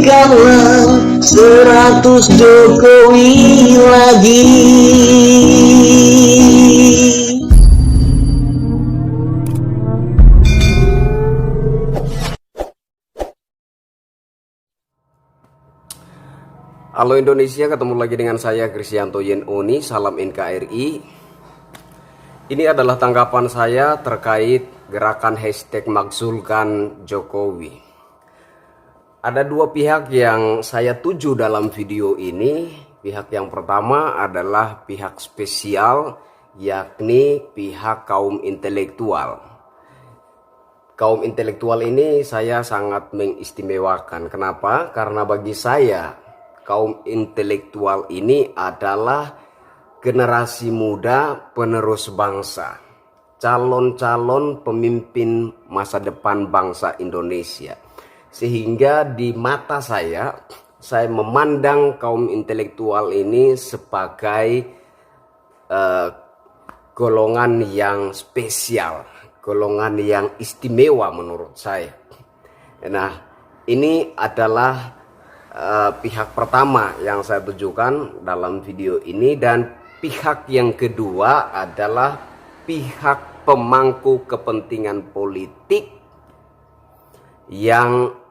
Berikanlah 100 Jokowi lagi. Halo Indonesia, ketemu lagi dengan saya Krisyanto Yen Oni, salam NKRI. Ini adalah tanggapan saya terkait gerakan hashtag makzulkan Jokowi. Ada dua pihak yang saya tuju dalam video ini. Pihak yang pertama adalah pihak spesial, yakni pihak kaum intelektual. Kaum intelektual ini saya sangat mengistimewakan. Kenapa? Karena bagi saya kaum intelektual ini adalah generasi muda penerus bangsa, calon-calon pemimpin masa depan bangsa Indonesia. Sehingga di mata saya memandang kaum intelektual ini sebagai golongan yang spesial, golongan yang istimewa menurut saya. Nah, ini adalah pihak pertama yang saya tujukan dalam video ini, dan pihak yang kedua adalah pihak pemangku kepentingan politik yang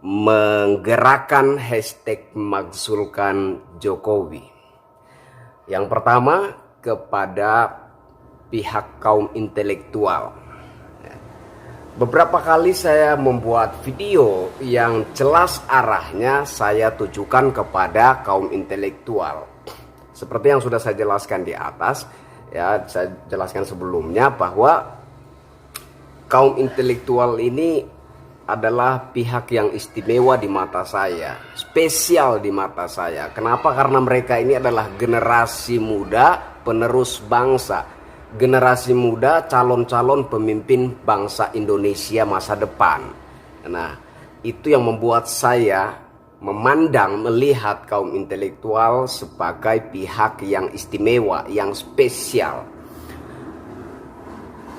menggerakkan hashtag makzulkan Jokowi. Yang pertama kepada pihak kaum intelektual. Beberapa kali saya membuat video yang jelas arahnya saya tujukan kepada kaum intelektual. Seperti yang sudah saya jelaskan di atas, ya, saya jelaskan sebelumnya bahwa kaum intelektual ini adalah pihak yang istimewa di mata saya, spesial di mata saya. Kenapa? Karena mereka ini adalah generasi muda penerus bangsa, generasi muda calon-calon pemimpin bangsa Indonesia masa depan. Nah, itu yang membuat saya melihat kaum intelektual sebagai pihak yang istimewa, yang spesial.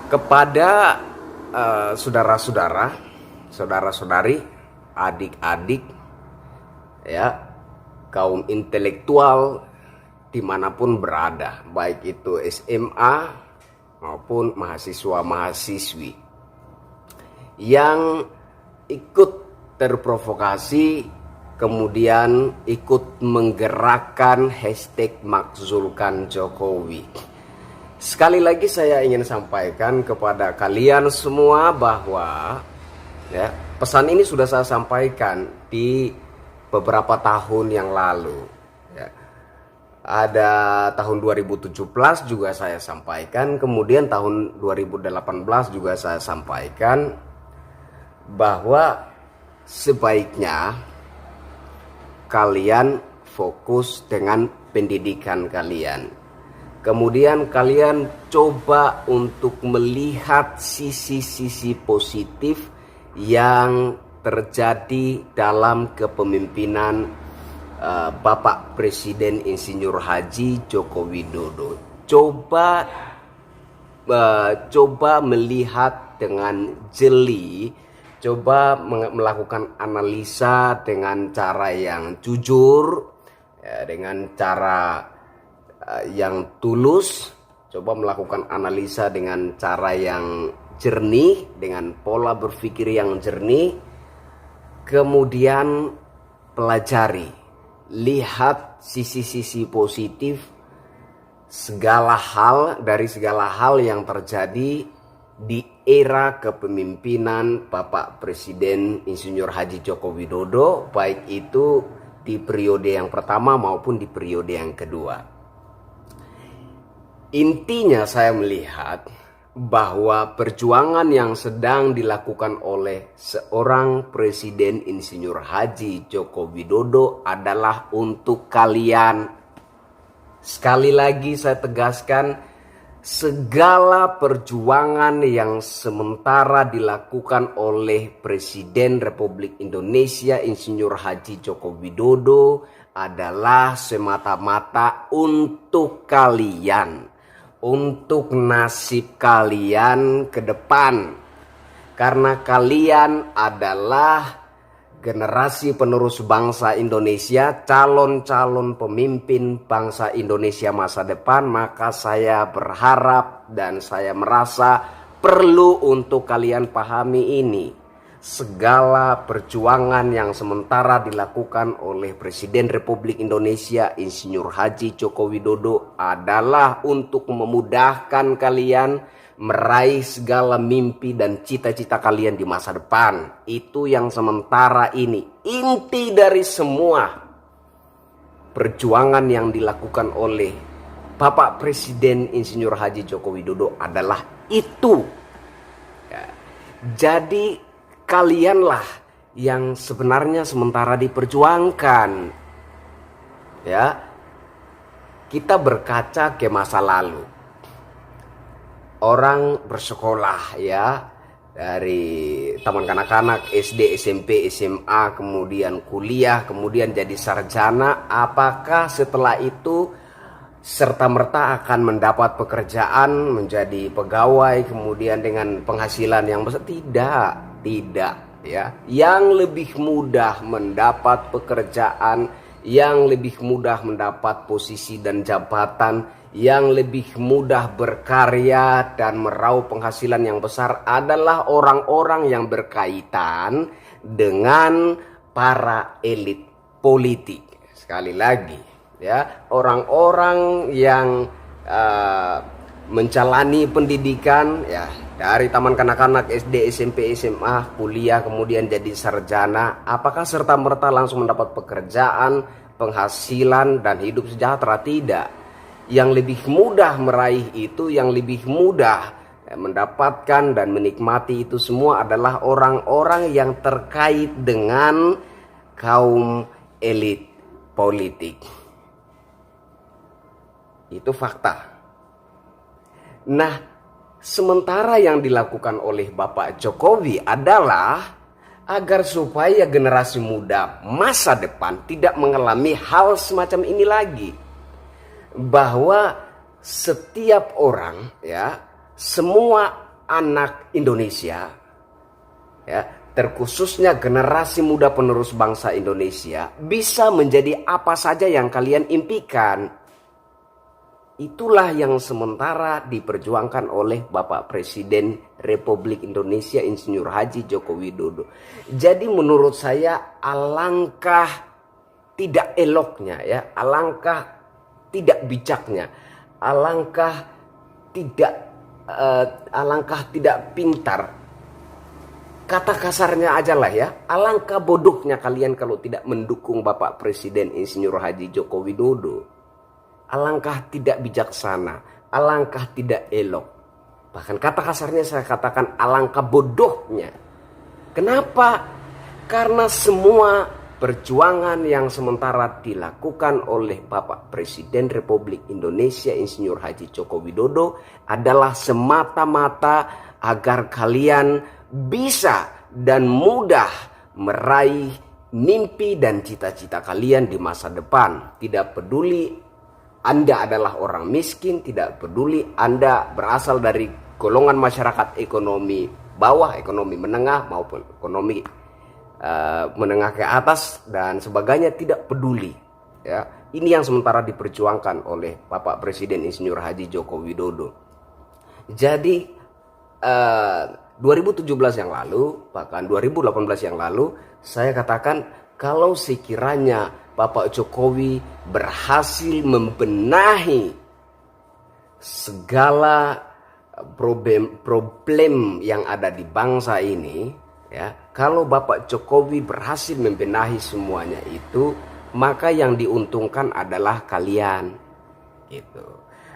Kepada saudara-saudari, adik-adik, ya, kaum intelektual dimanapun berada, baik itu SMA maupun mahasiswa-mahasiswi yang ikut terprovokasi, kemudian ikut menggerakkan hashtag makzulkan Jokowi. Sekali lagi saya ingin sampaikan kepada kalian semua bahwa, ya, pesan ini sudah saya sampaikan di beberapa tahun yang lalu. Ya. Ada tahun 2017 juga saya sampaikan, kemudian tahun 2018 juga saya sampaikan bahwa sebaiknya kalian fokus dengan pendidikan kalian. Kemudian kalian coba untuk melihat sisi-sisi positif yang terjadi dalam kepemimpinan Bapak Presiden Insinyur Haji Joko Widodo. Coba melihat dengan jeli, coba melakukan analisa dengan cara yang jujur, ya, dengan cara yang tulus. Coba melakukan analisa dengan cara yang jernih, dengan pola berpikir yang jernih. Kemudian pelajari, lihat sisi-sisi positif dari segala hal yang terjadi di era kepemimpinan Bapak Presiden Insinyur Haji Joko Widodo, baik itu di periode yang pertama maupun di periode yang kedua. Intinya saya melihat bahwa perjuangan yang sedang dilakukan oleh seorang Presiden Insinyur Haji Joko Widodo adalah untuk kalian. Sekali lagi saya tegaskan, segala perjuangan yang sementara dilakukan oleh Presiden Republik Indonesia Insinyur Haji Joko Widodo adalah semata-mata untuk kalian, untuk nasib kalian ke depan. Karena kalian adalah generasi penerus bangsa Indonesia, calon-calon pemimpin bangsa Indonesia masa depan, maka saya berharap dan saya merasa perlu untuk kalian pahami ini. Segala perjuangan yang sementara dilakukan oleh Presiden Republik Indonesia Insinyur Haji Joko Widodo adalah untuk memudahkan kalian meraih segala mimpi dan cita-cita kalian di masa depan. Itu yang sementara ini. Inti dari semua perjuangan yang dilakukan oleh Bapak Presiden Insinyur Haji Joko Widodo adalah itu. Ya. Jadi kalianlah yang sebenarnya sementara diperjuangkan. Ya. Kita berkaca ke masa lalu. Orang bersekolah ya, dari taman kanak-kanak, SD, SMP, SMA, kemudian kuliah, kemudian jadi sarjana. Apakah setelah itu serta-merta akan mendapat pekerjaan, menjadi pegawai, kemudian dengan penghasilan yang besar? Tidak ya. Yang lebih mudah mendapat pekerjaan, yang lebih mudah mendapat posisi dan jabatan, yang lebih mudah berkarya dan meraup penghasilan yang besar adalah orang-orang yang berkaitan dengan para elit politik. Sekali lagi ya, orang-orang yang menjalani pendidikan ya, dari taman kanak-kanak, SD, SMP, SMA, kuliah, kemudian jadi sarjana, apakah serta-merta langsung mendapat pekerjaan, penghasilan dan hidup sejahtera? Tidak. Yang lebih mudah meraih itu, yang lebih mudah mendapatkan dan menikmati itu semua adalah orang-orang yang terkait dengan kaum elit politik. Itu fakta. Nah, sementara yang dilakukan oleh Bapak Jokowi adalah agar supaya generasi muda masa depan tidak mengalami hal semacam ini lagi. Bahwa setiap orang ya, semua anak Indonesia ya, terkhususnya generasi muda penerus bangsa Indonesia bisa menjadi apa saja yang kalian impikan. Itulah yang sementara diperjuangkan oleh Bapak Presiden Republik Indonesia Insinyur Haji Joko Widodo. Jadi menurut saya alangkah tidak eloknya ya, alangkah tidak bijaknya, alangkah tidak pintar. Kata kasarnya aja lah ya, alangkah bodohnya kalian kalau tidak mendukung Bapak Presiden Insinyur Haji Joko Widodo. Alangkah tidak bijaksana, alangkah tidak elok. Bahkan kata kasarnya saya katakan alangkah bodohnya. Kenapa? Karena semua perjuangan yang sementara dilakukan oleh Bapak Presiden Republik Indonesia Insinyur Haji Joko Widodo adalah semata-mata agar kalian bisa dan mudah meraih mimpi dan cita-cita kalian di masa depan. Tidak peduli Anda adalah orang miskin, tidak peduli Anda berasal dari golongan masyarakat ekonomi bawah, ekonomi menengah maupun ekonomi menengah ke atas dan sebagainya, tidak peduli ya. Ini yang sementara diperjuangkan oleh Bapak Presiden Insinyur Haji Joko Widodo. Jadi 2017 yang lalu, bahkan 2018 yang lalu, saya katakan kalau sekiranya Bapak Jokowi berhasil membenahi segala problem yang ada di bangsa ini ya, kalau Bapak Jokowi berhasil membenahi semuanya itu, maka yang diuntungkan adalah kalian gitu.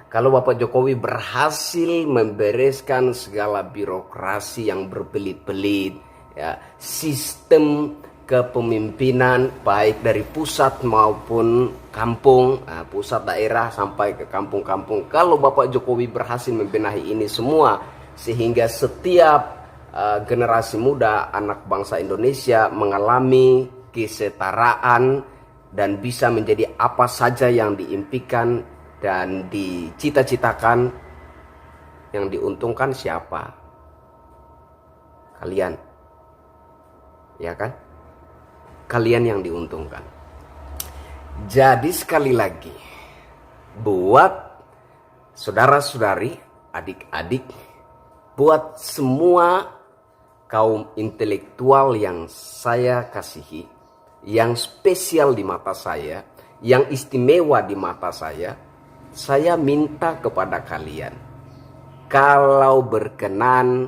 Kalau Bapak Jokowi berhasil membereskan segala birokrasi yang berbelit-belit ya, sistem kepemimpinan baik dari pusat maupun kampung, pusat daerah sampai ke kampung-kampung. Kalau Bapak Jokowi berhasil membenahi ini semua sehingga setiap generasi muda anak bangsa Indonesia mengalami kesetaraan dan bisa menjadi apa saja yang diimpikan dan dicita-citakan, yang diuntungkan siapa? Kalian, ya kan? kalian yang diuntungkan. Jadi sekali lagi, buat saudara-saudari, adik-adik, buat semua kaum intelektual yang saya kasihi, yang spesial di mata saya, yang istimewa di mata saya minta kepada kalian, kalau berkenan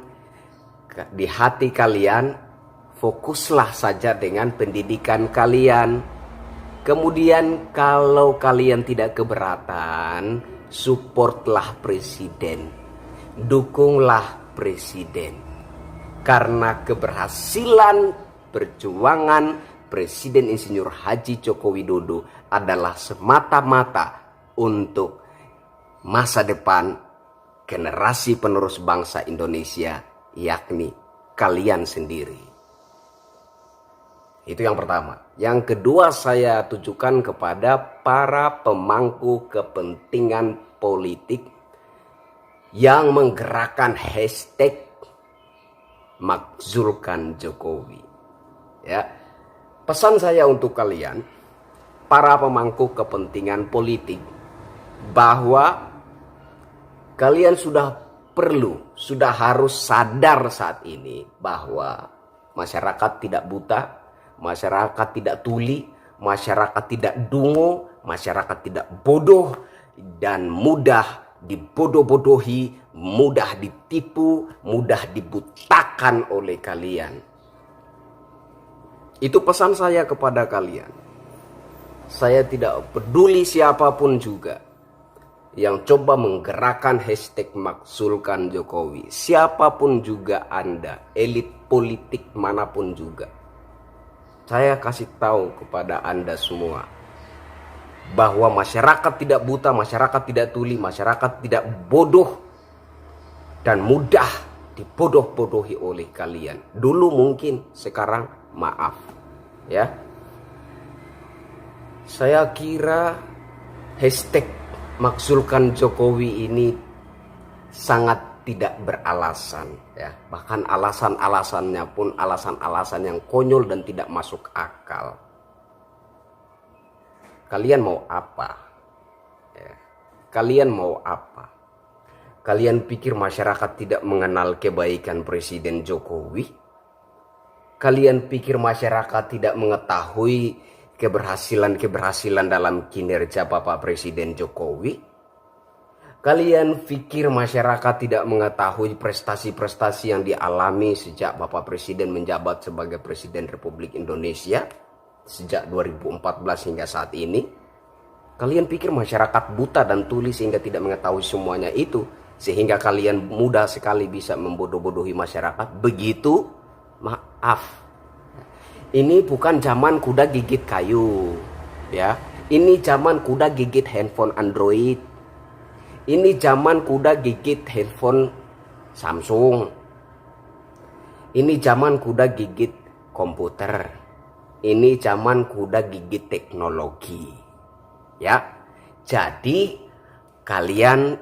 di hati kalian, fokuslah saja dengan pendidikan kalian. Kemudian kalau kalian tidak keberatan, supportlah presiden, dukunglah presiden. Karena keberhasilan perjuangan Presiden Insinyur Haji Joko Widodo adalah semata-mata untuk masa depan generasi penerus bangsa Indonesia, yakni kalian sendiri. Itu yang pertama. Yang kedua, saya tujukan kepada para pemangku kepentingan politik yang menggerakkan hashtag Makzulkan Jokowi. Ya. Pesan saya untuk kalian, para pemangku kepentingan politik, bahwa kalian sudah harus sadar saat ini bahwa masyarakat tidak buta, masyarakat tidak tuli, masyarakat tidak dungu, masyarakat tidak bodoh dan mudah dibodoh-bodohi, mudah ditipu, mudah dibutakan oleh kalian. Itu pesan saya kepada kalian. Saya tidak peduli siapapun juga yang coba menggerakkan hashtag Makzulkan Jokowi. Siapapun juga Anda, elit politik manapun juga. Saya kasih tahu kepada Anda semua bahwa masyarakat tidak buta, masyarakat tidak tuli, masyarakat tidak bodoh dan mudah dibodoh-bodohi oleh kalian. Dulu mungkin, sekarang maaf. Ya. Saya kira hashtag Makzulkan Jokowi ini sangat tidak beralasan, ya. Bahkan alasan-alasannya pun alasan-alasan yang konyol dan tidak masuk akal. Kalian mau apa? Ya. Kalian mau apa? Kalian pikir masyarakat tidak mengenal kebaikan Presiden Jokowi? Kalian pikir masyarakat tidak mengetahui keberhasilan dalam kinerja Bapak Presiden Jokowi? Kalian pikir masyarakat tidak mengetahui prestasi-prestasi yang dialami sejak Bapak Presiden menjabat sebagai Presiden Republik Indonesia sejak 2014 hingga saat ini? Kalian pikir masyarakat buta dan tuli sehingga tidak mengetahui semuanya itu, sehingga kalian mudah sekali bisa membodoh-bodohi masyarakat? Begitu? Maaf. Ini bukan zaman kuda gigit kayu, ya. Ini zaman kuda gigit handphone Android. Ini zaman kuda gigit handphone Samsung. Ini zaman kuda gigit komputer. Ini zaman kuda gigit teknologi. Ya. Jadi kalian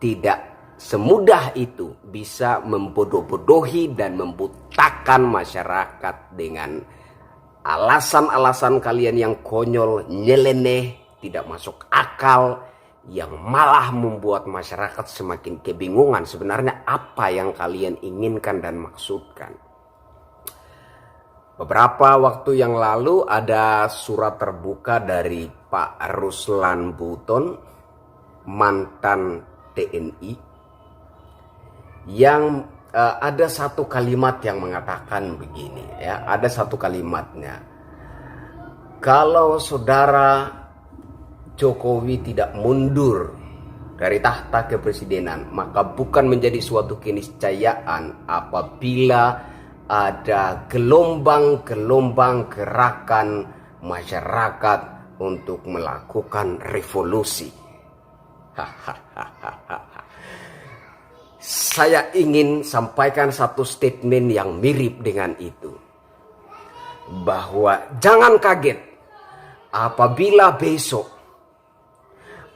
tidak semudah itu bisa membodoh-bodohi dan membutakan masyarakat dengan alasan-alasan kalian yang konyol, nyeleneh, tidak masuk akal, yang malah membuat masyarakat semakin kebingungan sebenarnya apa yang kalian inginkan dan maksudkan. Beberapa waktu yang lalu ada surat terbuka dari Pak Ruslan Buton, mantan TNI, yang ada satu kalimat yang mengatakan begini, ya. Ada satu kalimatnya. Kalau saudara Jokowi tidak mundur dari tahta kepresidenan, maka bukan menjadi suatu keniscayaan apabila ada gelombang-gelombang gerakan masyarakat untuk melakukan revolusi. Saya ingin sampaikan satu statement yang mirip dengan itu, bahwa jangan kaget apabila besok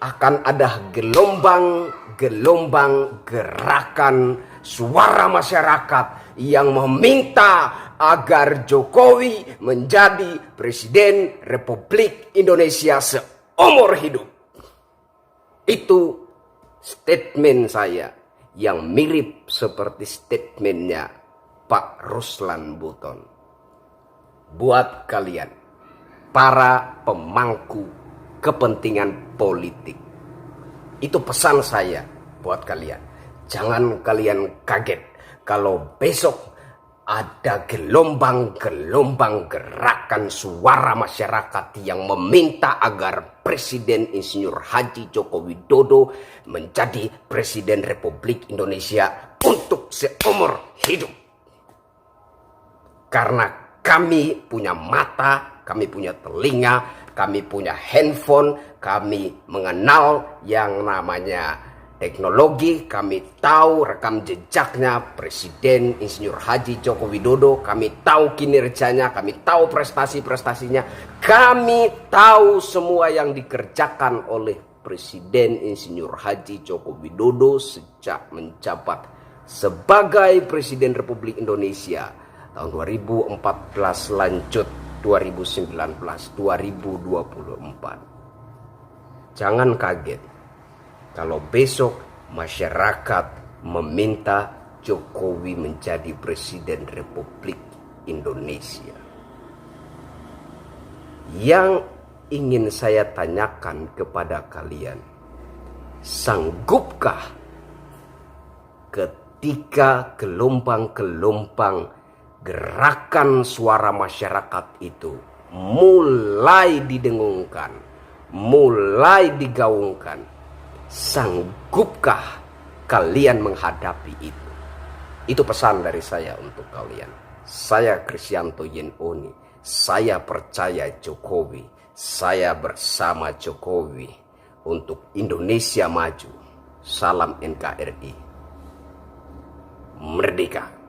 akan ada gelombang-gelombang gerakan suara masyarakat yang meminta agar Jokowi menjadi Presiden Republik Indonesia seumur hidup. Itu statement saya yang mirip seperti statementnya Pak Ruslan Buton. Buat kalian, para pemangku kepentingan politik, itu pesan saya buat kalian. Jangan kalian kaget kalau besok ada gelombang-gelombang gerakan suara masyarakat yang meminta agar Presiden Insinyur Haji Joko Widodo menjadi Presiden Republik Indonesia untuk seumur hidup. Karena kami punya mata, kami punya telinga, kami punya handphone, kami mengenal yang namanya teknologi, kami tahu rekam jejaknya Presiden Insinyur Haji Joko Widodo, kami tahu kinerjanya, kami tahu prestasi-prestasinya, kami tahu semua yang dikerjakan oleh Presiden Insinyur Haji Joko Widodo sejak menjabat sebagai Presiden Republik Indonesia tahun 2014 lanjut 2019, 2024. Jangan kaget kalau besok masyarakat meminta Jokowi menjadi Presiden Republik Indonesia. Yang ingin saya tanyakan kepada kalian, sanggupkah ketika gelombang-gelombang gerakan suara masyarakat itu mulai didengungkan, mulai digaungkan, sanggupkah kalian menghadapi itu? Itu pesan dari saya untuk kalian. Saya Krisyanto Yenoni, saya percaya Jokowi, saya bersama Jokowi untuk Indonesia maju. Salam NKRI. Merdeka.